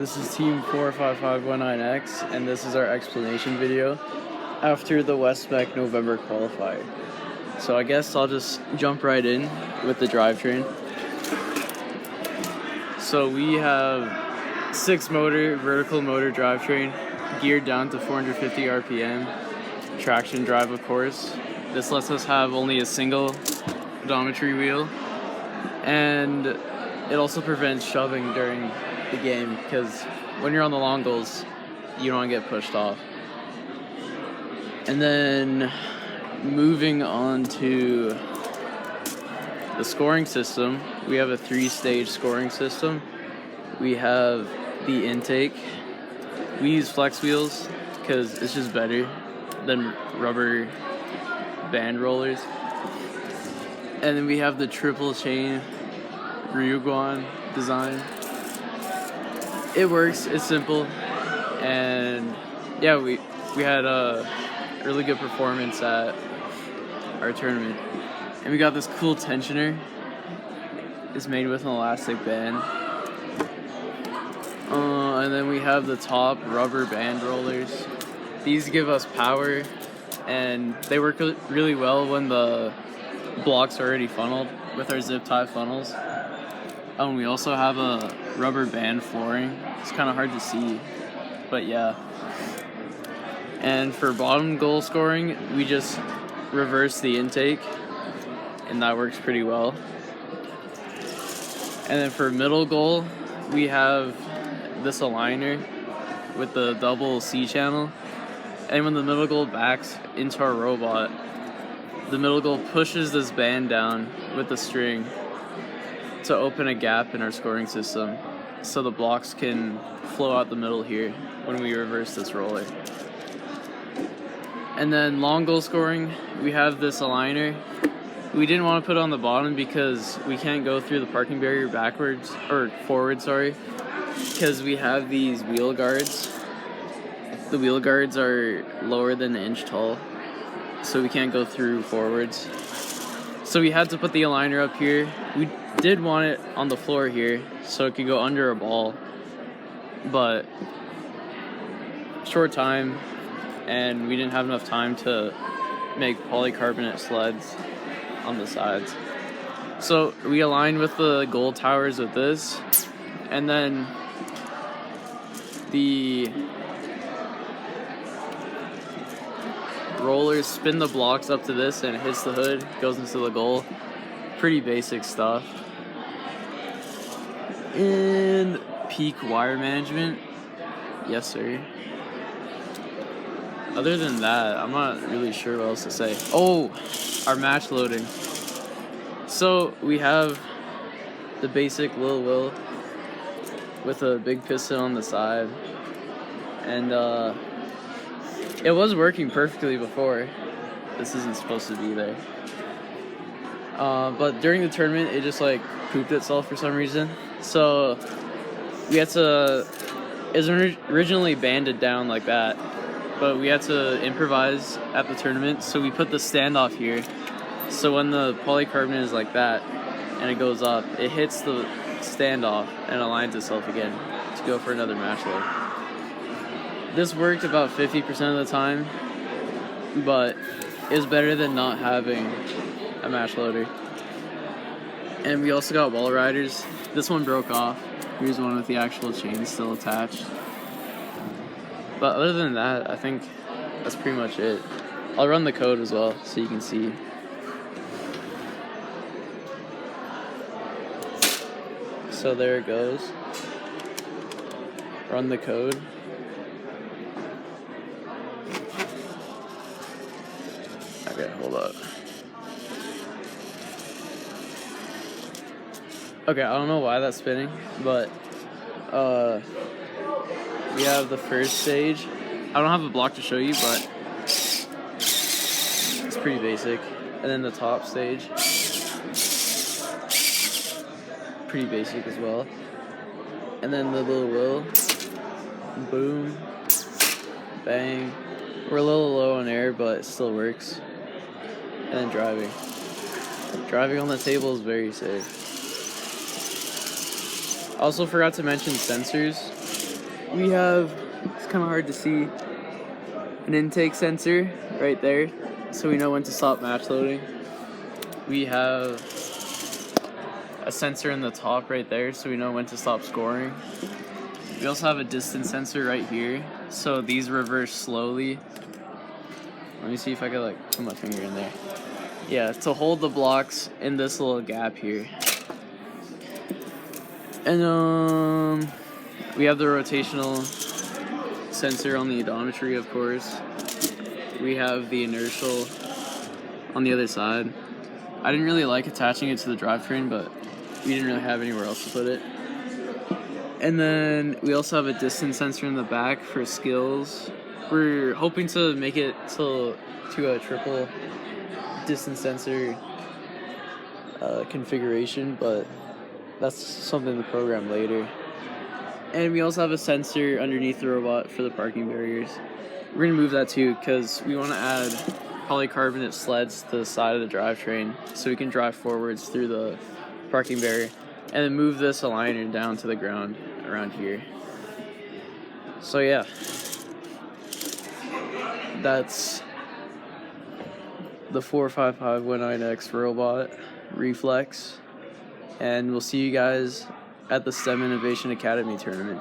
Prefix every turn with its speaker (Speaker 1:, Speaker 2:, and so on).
Speaker 1: This is Team 45519X, and this is our explanation video after the WestMech November Qualifier. So I guess I'll just jump right in with the drivetrain. So we have 6-motor, vertical motor drivetrain, geared down to 450 RPM, traction drive of course. This lets us have only a single odometry wheel, and it also prevents shoving during the game, because when you're on the long goals you don't get pushed off. And then moving on to the scoring system, we have a 3-stage scoring system. We have the intake. We use flex wheels because it's just better than rubber band rollers. And then we have the triple chain Ryuguan design. It works, it's simple, and yeah, we had a really good performance at our tournament. And we got this cool tensioner. It's made with an elastic band. And then we have the top rubber band rollers. These give us power, and they work really well when the blocks are already funneled with our zip tie funnels. And we also have a rubber band flooring. It's kind of hard to see, but yeah. And for bottom goal scoring, we just reverse the intake, and that works pretty well. And then for middle goal, we have this aligner with the double C channel. And when the middle goal backs into our robot, the middle goal pushes this band down with the string to open a gap in our scoring system, so the blocks can flow out the middle here when we reverse this roller. And then long goal scoring, we have this aligner. We didn't want to put it on the bottom because we can't go through the parking barrier forward, because we have these wheel guards. The wheel guards are lower than an inch tall, so we can't go through forwards. So we had to put the aligner up here. We did want it on the floor here so it could go under a ball, but short time, and we didn't have enough time to make polycarbonate sleds on the sides. So we aligned with the goal towers with this, and then the rollers spin the blocks up to this, and it hits the hood, goes into the goal. Pretty basic stuff. And peak wire management, yes sir. Other than that, I'm not really sure what else to say. Oh, our match loading. So we have the basic Lil Will with a big piston on the side, and it was working perfectly before. This isn't supposed to be there. But during the tournament, it just like pooped itself for some reason. So we had to, it was originally banded down like that, but we had to improvise at the tournament. So we put the standoff here. So when the polycarbonate is like that and it goes up, it hits the standoff and aligns itself again to go for another match load. This worked about 50% of the time, but it's better than not having a match loader. And we also got wall riders. This one broke off. Here's one with the actual chain still attached. But other than that, I think that's pretty much it. I'll run the code as well so you can see. So there it goes. Run the code. Okay, hold up. Okay, I don't know why that's spinning, but we have the first stage. I don't have a block to show you, but it's pretty basic. And then the top stage, pretty basic as well. And then the little Will, boom, bang. We're a little low on air, but it still works. And then driving. Driving on the table is very safe. Also forgot to mention sensors. we have, it's kind of hard to see, an intake sensor right there, so we know when to stop match loading. We have a sensor in the top right there, so we know when to stop scoring. We also have a distance sensor right here, so these reverse slowly. Let me see if I can like put my finger in there. Yeah, to hold the blocks in this little gap here. And we have the rotational sensor on the odometry, of course. We have the inertial on the other side. I didn't really like attaching it to the drivetrain, but we didn't really have anywhere else to put it. And then we also have a distance sensor in the back for skills. We're hoping to make it to a triple distance sensor configuration, but that's something to program later. And we also have a sensor underneath the robot for the parking barriers. We're gonna move that too because we want to add polycarbonate sleds to the side of the drivetrain so we can drive forwards through the parking barrier, and then move this aligner down to the ground around here. So yeah, that's the 45519X robot reflex, and we'll see you guys at the STEM Innovation Academy tournament.